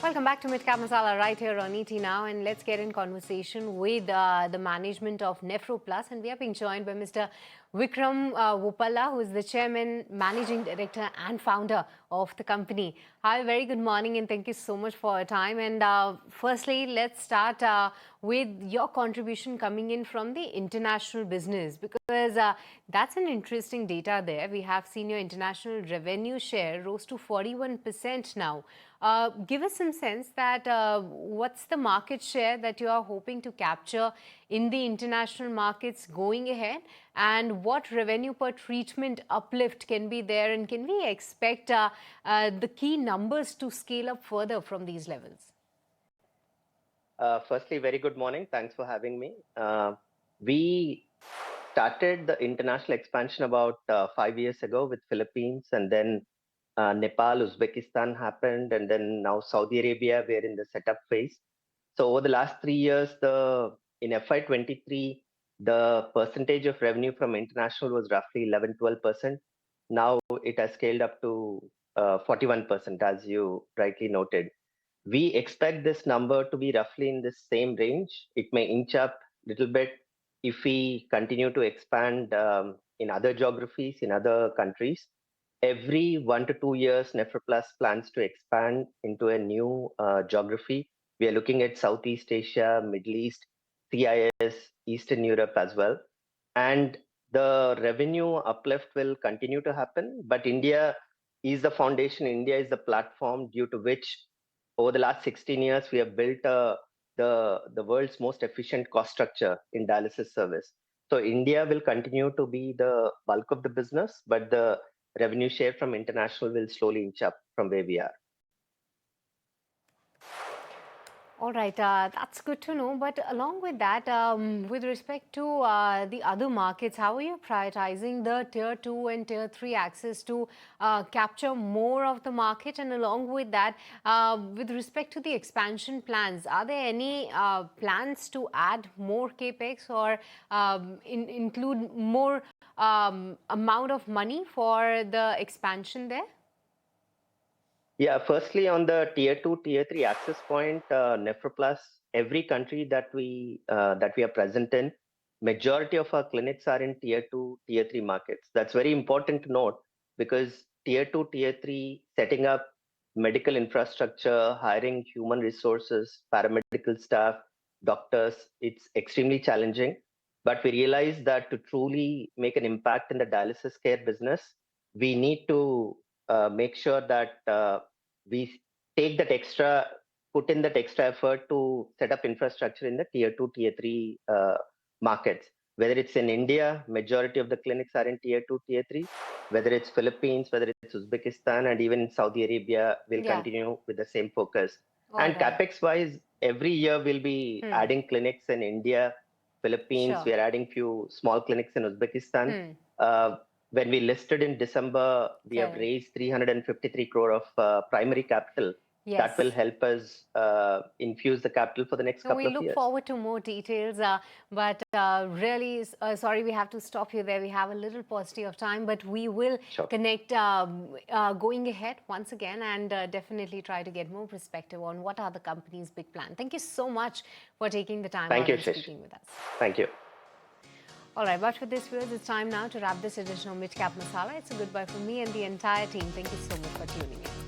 Welcome back to Midcap Masala right here on ET Now, and let's get in conversation with the management of NephroPlus, and we are being joined by Mr. Vikram Wupalla, who is the Chairman, Managing Director and Founder of the company. Hi, very good morning and thank you so much for your time. And firstly, let's start with your contribution coming in from the international business, because that's an interesting data there. We have seen your international revenue share rose to 41% now. Give us some sense that what's the market share that you are hoping to capture in the international markets going ahead, and what revenue per treatment uplift can be there, and can we expect the key numbers to scale up further from these levels? Firstly, very good morning. Thanks for having me. We started the international expansion about 5 years ago with Philippines, and then Nepal, Uzbekistan happened, and then now Saudi Arabia, we're in the setup phase. So over the last 3 years, in FY23, the percentage of revenue from international was roughly 11-12%. Now it has scaled up to 41%, as you rightly noted. We expect this number to be roughly in the same range. It may inch up a little bit if we continue to expand in other geographies, in other countries. Every 1 to 2 years, NephroPlus plans to expand into a new geography. We are looking at Southeast Asia, Middle East, CIS, Eastern Europe as well. And the revenue uplift will continue to happen, but India is the foundation. India is the platform due to which over the last 16 years, we have built the world's most efficient cost structure in dialysis service. So India will continue to be the bulk of the business, but the revenue share from international will slowly inch up from where we are. All right, that's good to know. But along with that, with respect to the other markets, how are you prioritizing the tier 2 and tier 3 access to capture more of the market? And along with that, with respect to the expansion plans, are there any plans to add more capex or include more amount of money for the expansion there? Yeah, firstly, on the tier 2, tier 3 access point, NephroPlus, every country that we are present in, majority of our clinics are in tier 2, tier 3 markets. That's very important to note, because tier 2, tier 3, setting up medical infrastructure, hiring human resources, paramedical staff, doctors, it's extremely challenging. But we realize that to truly make an impact in the dialysis care business, we need to make sure that we put in that extra effort to set up infrastructure in the tier 2, tier 3 markets. Whether it's in India, majority of the clinics are in tier 2, tier 3. Whether it's Philippines, whether it's Uzbekistan, and even Saudi Arabia, will continue with the same focus. And capex-wise, every year we'll be adding clinics in India, Philippines. We are adding few small clinics in Uzbekistan. When we listed in December, we have raised 353 crore of primary capital. Yes. That will help us infuse the capital for the next couple of years. We look forward to more details, but really, sorry, we have to stop you there. We have a little paucity of time, but we will connect going ahead once again, and definitely try to get more perspective on what are the company's big plan. Thank you so much for taking the time out and speaking with us. Thank you. All right, but for this, viewers, it's time now to wrap this edition of Midcap Masala. It's a goodbye from me and the entire team. Thank you so much for tuning in.